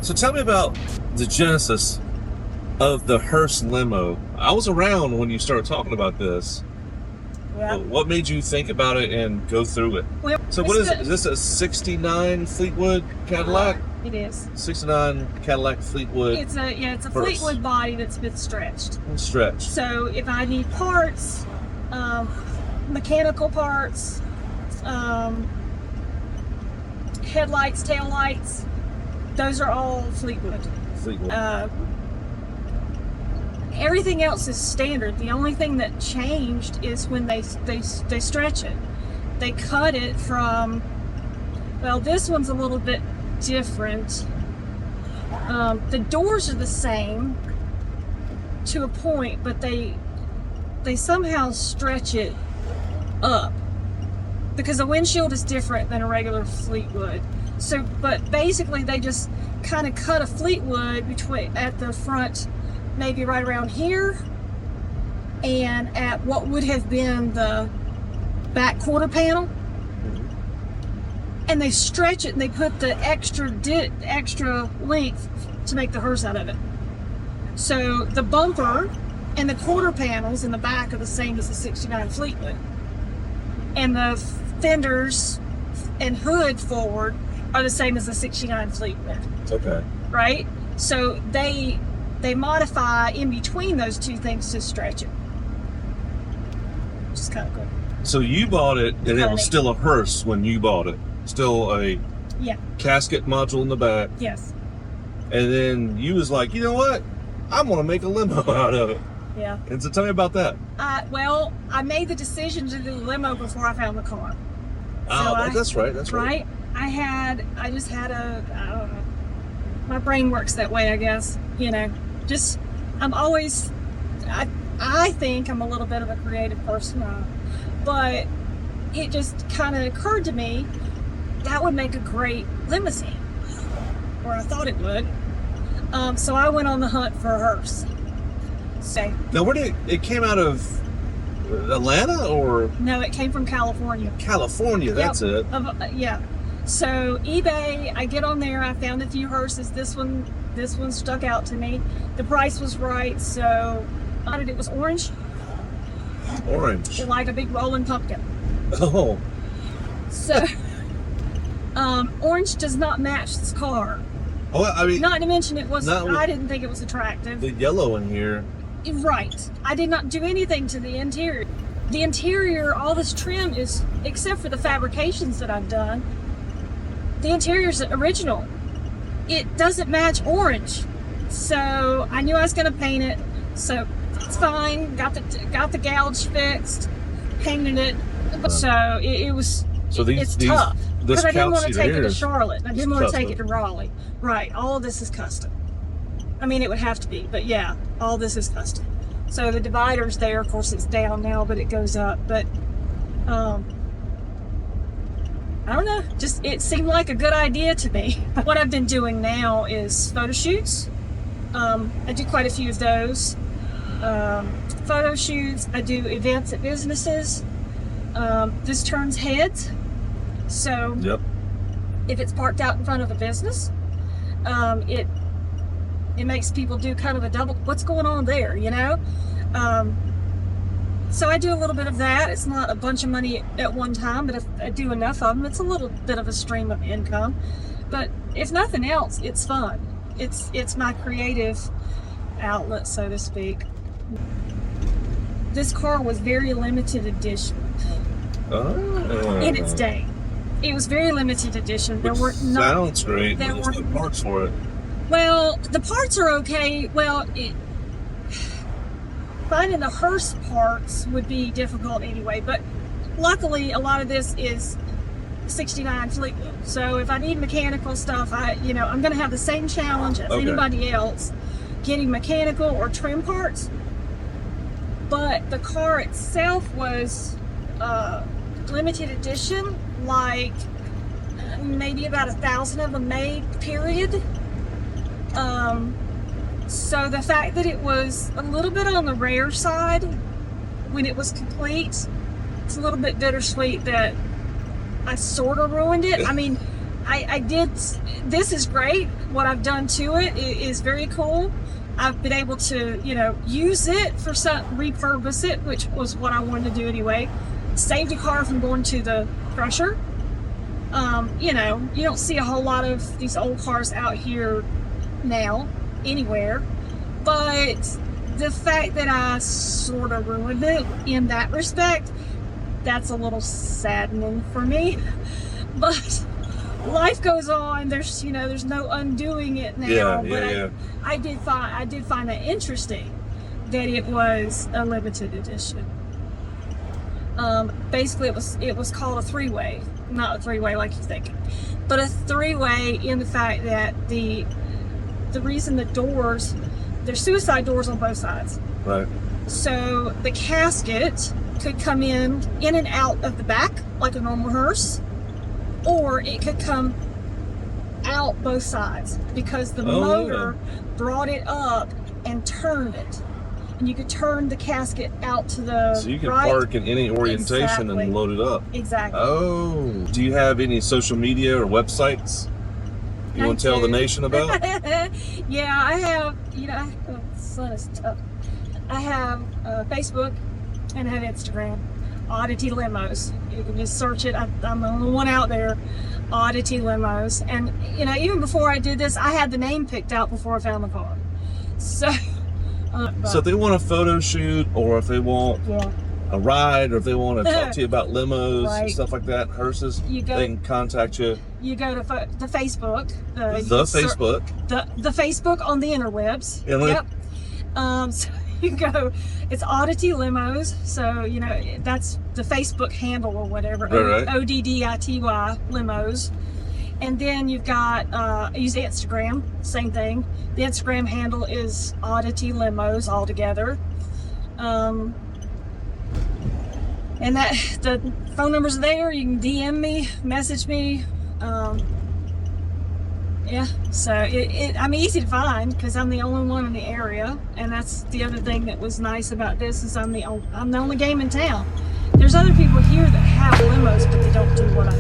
So tell me about the genesis of the Hearse limo. I was around when you started talking about this. Yeah. What made you think about it and go through it? Well, So what is it? Is this a 69 Fleetwood Cadillac? It is. 69 Cadillac Fleetwood. It's a Hearse. Fleetwood body that's been stretched. Stretch. So if I need parts, mechanical parts, headlights, taillights, those are all Fleetwood. Fleetwood. Everything else is standard. The only thing that changed is when they stretch it. They cut it from, well, this one's a little bit different. The doors are the same to a point, but they somehow stretch it up because the windshield is different than a regular Fleetwood. So, but basically they just kind of cut a Fleetwood at the front, maybe right around here, and at what would have been the back quarter panel, and they stretch it and they put the extra length to make the hearse out of it. So the bumper and the quarter panels in the back are the same as the 69 Fleetwood, and the fenders and hood forward are the same as the 69 Fleetwood. Okay. Right? So they modify in between those two things to stretch it. Which is kind of cool. So you bought it, and it was still a hearse when you bought it. Still a casket module in the back. Yes. And then you was like, you know what? I'm going to make a limo out of it. Yeah. And so tell me about that. Well, I made the decision to do the limo before I found the car. Oh, that's right. That's right. I just had I don't know. My brain works that way, I guess. You know, I think I'm a little bit of a creative person, but it just kind of occurred to me that would make a great limousine, or I thought it would. So I went on the hunt for a hearse. So now, where did it came out of? Atlanta or? No, it came from California. California, that's it. Yeah. So eBay, I get on there, I found a few hearses. This one stuck out to me. The price was right, so it was orange. Orange. Like a big rolling pumpkin. Oh. So orange does not match this car. Oh, I mean, not to mention I didn't think it was attractive. The yellow in here. Right. I did not do anything to the interior. The interior, all this trim is, except for the fabrications that I've done, the interior's original. It doesn't match orange. So I knew I was going to paint it. So it's fine. Got the gouge fixed, painted it. So it's tough. Because I didn't want to take it to Charlotte. I didn't want to take it to Raleigh. Right. All of this is custom. I mean, it would have to be, but yeah, all this is custom. So the divider's there. Of course, it's down now, but it goes up. But I don't know. Just it seemed like a good idea to me. What I've been doing now is photo shoots. I do quite a few of those. Photo shoots. I do events at businesses. This turns heads. So if it's parked out in front of a business, it makes people do kind of a double, what's going on there, you know? So I do a little bit of that. It's not a bunch of money at one time, but if I do enough of them, it's a little bit of a stream of income. But if nothing else, it's fun. It's my creative outlet, so to speak. This car was very limited edition in its day. It was very limited edition. Sounds great. There were no parts for it. Well, the parts are okay. Well, finding the hearse parts would be difficult anyway, but luckily a lot of this is 69 Fleetwood. So if I need mechanical stuff, I'm going to have the same challenge as anybody else getting mechanical or trim parts. But the car itself was limited edition, like maybe about 1,000 of them made, period. So the fact that it was a little bit on the rare side when it was complete, it's a little bit bittersweet that I sort of ruined it. I mean, I did. This is great. What I've done to it is very cool. I've been able to, use it for some, repurpose it, which was what I wanted to do anyway. Saved a car from going to the crusher. You don't see a whole lot of these old cars out here now, anywhere. But the fact that I sort of ruined it in that respect, that's a little saddening for me. But life goes on. There's no undoing it now. Yeah. I did find that interesting that it was a limited edition. Basically, it was called a three-way, not a three-way like you think, but a three-way in the fact that the reason the doors, there's suicide doors on both sides. Right. So the casket could come in and out of the back like a normal hearse, or it could come out both sides because the motor brought it up and turned it. And you could turn the casket out to the So you can right. park in any orientation Exactly. and load it up. Exactly. Oh. Do you have any social media or websites you want to tell the nation about? Yeah, I have, sun is tough. I have Facebook and I have Instagram. Oddity Limos. You can just search it. I'm the only one out there. Oddity Limos. And, even before I did this, I had the name picked out before I found the car. So... So if they want a photo shoot, or if they want a ride, or if they want to talk to you about limos and stuff like that, hearses, they can contact you. You go to the Facebook. The Facebook on the interwebs. Yep. So you go, it's Oddity Limos. So, that's the Facebook handle or whatever. Right. Oddity Limos. And then you've got, I use Instagram, same thing. The Instagram handle is Oddity Limos altogether. And that the phone number's there. You can DM me, message me. So I'm easy to find because I'm the only one in the area. And that's the other thing that was nice about this is I'm the only game in town. There's other people here that have limos, but they don't do what I